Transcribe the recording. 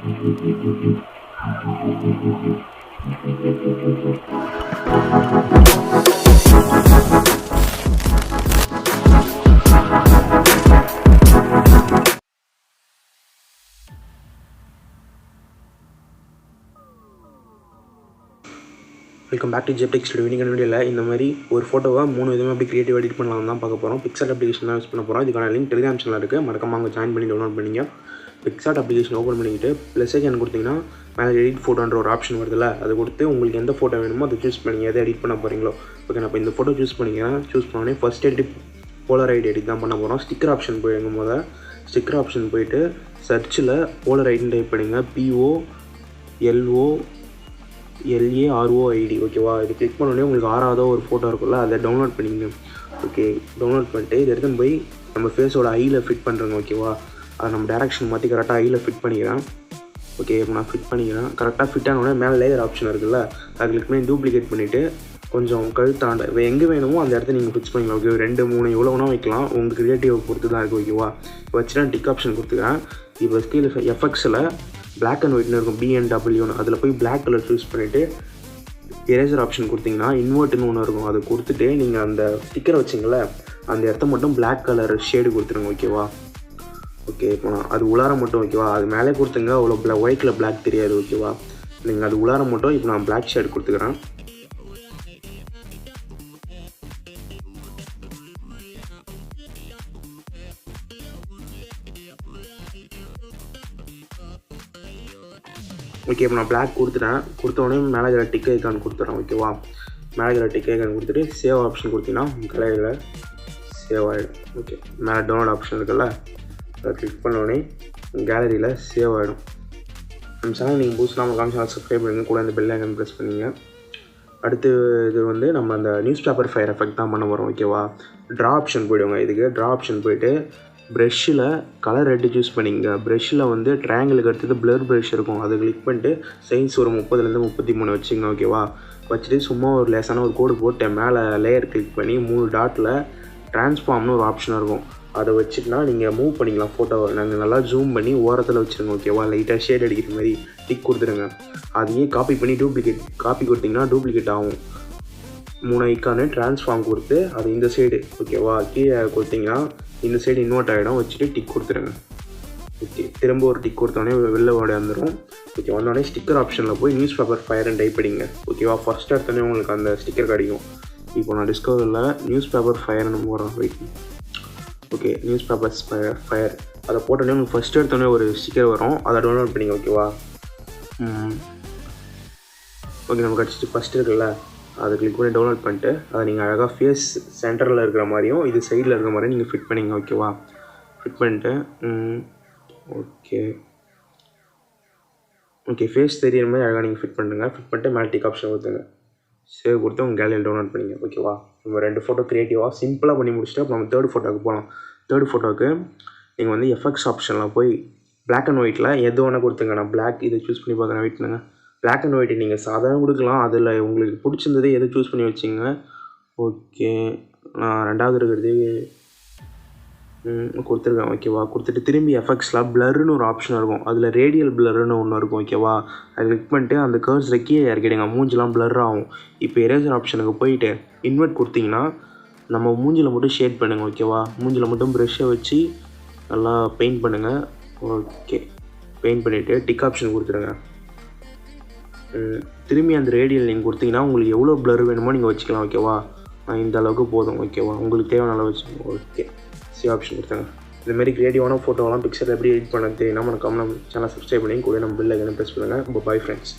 Welcome back to JpTechStudio. இன்றைக்கி வீடியோவில் இந்த மாதிரி ஒரு ஃபோட்டோவை 3 விதமாக எப்படி க்ரியேட்டிவ் எடிட் பண்ணலாம் தான் பார்க்க போகிறோம். PicsArt அப்ளிகேஷன் தான் யூஸ் பண்ண போகிறோம். இதுக்கான லிங்க் டெலிகிராம் சேனல் இருக்குது, மறக்காம அவங்க ஜாயின் பண்ணி டவுன்லோட் பண்ணிங்க. PicsArt அப்ளிகேஷன் ஓப்பன் பண்ணிக்கிட்டு ப்ளஸ் ஐக்கான் கொடுத்தீங்கன்னா மேலே எடிட் ஃபோட்டோன்ற ஒரு ஆப்ஷன் வருதுல்ல, அது கொடுத்து உங்களுக்கு எந்த ஃபோட்டோ வேணுமோ அதை சூஸ் பண்ணி எதை எடிட் பண்ண போகிறீங்களோ. ஓகே, நான் இப்போ இந்த ஃபோட்டோ சூஸ் பண்ணிக்கிறேன். சூஸ் பண்ணோடனே ஃபஸ்ட் எடிட் போலரைட் எடிட் தான் பண்ண போகிறோம். ஸ்டிக்கர் ஆப்ஷன் போயிடுங்க. முதல் ஸ்டிக்கர் ஆப்ஷன் போயிட்டு சர்ச்சில் போலரைட்னு டைப் பண்ணிங்க. POLOROID. ஓகேவா, இது கிளிக் பண்ணோடனே உங்களுக்கு 6ஆவதோ ஒரு ஃபோட்டோ இருக்குல்ல, அதை டவுன்லோட் பண்ணிங்க. ஓகே, டவுன்லோட் பண்ணிட்டு இதை எடுத்துன்னு போய் நம்ம ஃபேஸோட ஐயில் ஃபிட் பண்ணுறேங்க. ஓகேவா, அதை நம்ம டேரெக்ஷன் மாற்றி கரெக்டாக ஐயில் ஃபிட் பண்ணிக்கிறேன். ஓகே, இப்போ நான் ஃபிட் பண்ணிக்கிறேன். கரெக்டாக ஃபிட் ஆனோடனே மேலே லேயர் ஆப்ஷன் இருக்குல்ல, அதை கிளிக் பண்ணி டூப்ளிகேட் பண்ணிவிட்டு கொஞ்சம் கழுத்தாண்ட எங்கே வேணுமோ அந்த இடத்த நீங்கள் ஃபிக்ஸ் பண்ணிக்கலாம். ஓகே, 2 3 எவ்வளோ வேணால் வைக்கலாம், உங்கள் க்ரியேட்டிவ் பொறுத்து தான் இருக்குது. ஓகேவா, வச்சுட்டு டிக் ஆப்ஷன் கொடுத்துக்கிறேன். இப்போ ஸ்கீல் எஃபெக்ட்ஸில் பிளாக் அண்ட் ஒயிட்னு இருக்கும், BNWன்னு, அதில் போய் பிளாக் கலர் சூஸ் பண்ணிவிட்டு எரேசர் ஆப்ஷன் கொடுத்தீங்கன்னா இன்வெர்ட்னு ஒன்று இருக்கும், அதை கொடுத்துட்டு நீங்கள் அந்த ஸ்டிக்கரை வச்சிங்கள அந்த இடத்த மட்டும் பிளாக் கலர் ஷேடு கொடுத்துருங்க. ஓகேவா, ஓகே, இப்போ நான் அது உள்ளார மட்டும். ஓகேவா, அது மேலே கொடுத்துங்க, அவ்வளோ ஒயிட்டில் பிளாக் தெரியாது. ஓகேவா, நீங்கள் அது உள்ளார மட்டும். இப்போ நான் பிளாக் ஷேடு கொடுத்துக்கிறேன். ஓகே, இப்போ நான் பிளாக் கொடுத்துட்டேன். கொடுத்தோடனே மேலே இருக்கிற டிக் ஐக்கான் கொடுத்துட்றேன். ஓகேவா, மேலே இருக்கிற டிக் ஐக்கான் கொடுத்துட்டு சேவ் ஆப்ஷன் கொடுத்தீங்கன்னா கலையில் சேவ் ஆகிடும். ஓகே, மேலே டவுன்லோட் ஆப்ஷன் இருக்குல்ல, அதை கிளிக் பண்ணோடனே கேலரியில் சேவ் ஆகிடும். நம்ம சேனல் நீங்கள் புதுசாக நம்ம சேனல் சப்ஸ்கிரைப் பண்ணுங்க, கூட இந்த பெல் ஐக்கான் ப்ரெஸ் பண்ணிங்க. அடுத்து இது வந்து நம்ம அந்த நியூஸ் பேப்பர் ஃபயர் எஃபெக்ட் தான் பண்ண போகிறோம். ஓகேவா, ட்ரா ஆப்ஷன் போய்டுவோங்க. இதுக்கு ட்ரா ஆப்ஷன் போய்ட்டு ப்ரெஷ்ஷில் கலர் ரெட்டு சூஸ் பண்ணிங்க. ப்ரெஷ்ஷில் வந்து ட்ரையாங்கிளுக்கு அடுத்தது பிளர் ப்ரெஷ் இருக்கும், அதை கிளிக் பண்ணிட்டு சைஸ் ஒரு 30லேருந்து 33 வச்சுங்க. ஓகேவா, வச்சுட்டு சும்மா ஒரு லேசான ஒரு கோடு போட்டு மேலே லேயர் கிளிக் பண்ணி 3 டாட்டில் ட்ரான்ஸ்ஃபார்ம்னு ஒரு ஆப்ஷன் இருக்கும், அதை வச்சுட்டுனா நீங்கள் மூவ் பண்ணிக்கலாம் ஃபோட்டோவை. நாங்கள் நல்லா ஜூம் பண்ணி ஓரத்தில் வச்சுருங்க. ஓகேவா, லைட்டாக ஷேட் அடிக்கிற மாதிரி டிக் கொடுத்துருங்க. அதையே காப்பி பண்ணி காப்பி கொடுத்திங்கன்னா டூப்ளிகேட் ஆகும். 3 ஐக்கானு ட்ரான்ஸ்ஃபார்ம் கொடுத்து அது இந்த சைடு. ஓகேவா, கீழே கொடுத்தீங்கன்னா இந்த சைடு இன்வெர்ட் ஆகிடும், வச்சுட்டு டிக் கொடுத்துருங்க. ஓகே, திரும்ப ஒரு டிக் கொடுத்தோடனே வெளில ஓட வந்துடும். ஓகே, வந்தோடனே ஸ்டிக்கர் ஆப்ஷனில் போய் நியூஸ் பேப்பர் ஃபயர்னு டைப் பண்ணிங்க. ஓகேவா, ஃபஸ்ட் எடுத்தோடனே உங்களுக்கு அந்த ஸ்டிக்கர் கிடைக்கும். இப்போ நான் டிஸ்கவரில் நியூஸ் பேப்பர் ஃபயர்னு போகிறேன். Wait, okay, news paper fire அதை போட்டோடனே உங்களுக்கு ஃபஸ்ட் எடுத்தோடனே ஒரு ஸ்டிக்கர் வரும், அதை டவுன்லோட் பண்ணிங்க. ஓகேவா, ஓகே, நமக்கு கிடச்சிட்டு ஃபஸ்ட் இருக்குல்ல, அதை கிளிக் பண்ணி டவுன்லோட் பண்ணிட்டு அதை நீங்கள் அழகாக ஃபேஸ் சென்டரில் இருக்கிற மாதிரியும் இது சைடில் இருக்கிற மாதிரியும் நீங்கள் ஃபிட் பண்ணிங்க. ஓகேவா, ஃபிட் பண்ணிட்டு ஓகே ஃபேஸ் தெரியிற மாதிரி அழகாக நீங்கள் ஃபிட் பண்ணுங்க. ஃபிட் பண்ணிட்டு மேலே டிக் ஆப்ஷன் கொடுத்துங்க, சேவ் கொடுத்து உங்கள் கேலரியில் டவுன்லோட் பண்ணிங்க. ஓகேவா, நம்ம 2 ஃபோட்டோ க்ரியேட்டிவாக சிம்பிளாக பண்ணி முடிச்சுட்டு அப்புறம் நம்ம 3rd ஃபோட்டோவுக்கு போகலாம். 3rd ஃபோட்டோவுக்கு நீங்கள் வந்து எஃபெக்ட்ஸ் ஆப்ஷனில் போய் பிளாக் அண்ட் ஒயிட்டில் எது வேணால் கொடுத்துங்க. நான் பிளாக் இதை சூஸ் பண்ணி பார்க்குறேன். வெயிட் பண்ணுங்க, பிளாக் அண்ட் ஒயிட் நீங்கள் சாதாரண கொடுக்கலாம், அதில் உங்களுக்கு பிடிச்சிருந்தது எதை சூஸ் பண்ணி வச்சிங்க. ஓகே, நான் 2வது இருக்கிறது கொடுத்துருக்கேன். ஓகேவா, கொடுத்துட்டு திரும்பி எஃபெக்ட்ஸில் பிளர்னு ஒரு ஆப்ஷன் இருக்கும், அதில் ரேடியல் பிளர்னு ஒன்று இருக்கும். ஓகேவா, அதை கிளிக் பண்ணிட்டு அந்த கர்வ்ஸில் கீழே இறக்கிடுங்க, மூஞ்சிலாம் பிளர் ஆகும். இப்போ எரேசர் ஆப்ஷனுக்கு போயிட்டு இன்வெர்ட் கொடுத்தீங்கன்னா நம்ம மூஞ்சில் மட்டும் ஷேட் பண்ணுங்கள். ஓகேவா, மூஞ்சில் மட்டும் ப்ரெஷ்ஷை வச்சு நல்லா பெயிண்ட் பண்ணுங்கள். ஓகே, பெயிண்ட் பண்ணிவிட்டு டிக் ஆப்ஷன் கொடுத்துருங்க. திரும்பி அந்த ரேடியல் நீங்கள் கொடுத்தீங்கன்னா உங்களுக்கு எவ்வளோ பிளர் வேணுமோ நீங்கள் வச்சுக்கலாம். ஓகேவா, இந்த அளவுக்கு போதும். ஓகேவா, உங்களுக்கு தேவையான அளவு வச்சுக்கோங்க. ஓகே, சேவ் ஆப்ஷன் கொடுத்தாங்க. இதுமாரி க்ரியேட்டிவான ஃபோட்டோலாம் பிக்சர் எப்படி எடிட் பண்ண தெரியும்னா மறக்காம நம்ம சேனல் சப்ஸ்கிரைப் பண்ணி கூட நம்ம பெல் ஐக்கானை ப்ரெஸ் பண்ணுங்கள். ரொம்ப பை ஃப்ரெண்ட்ஸ்.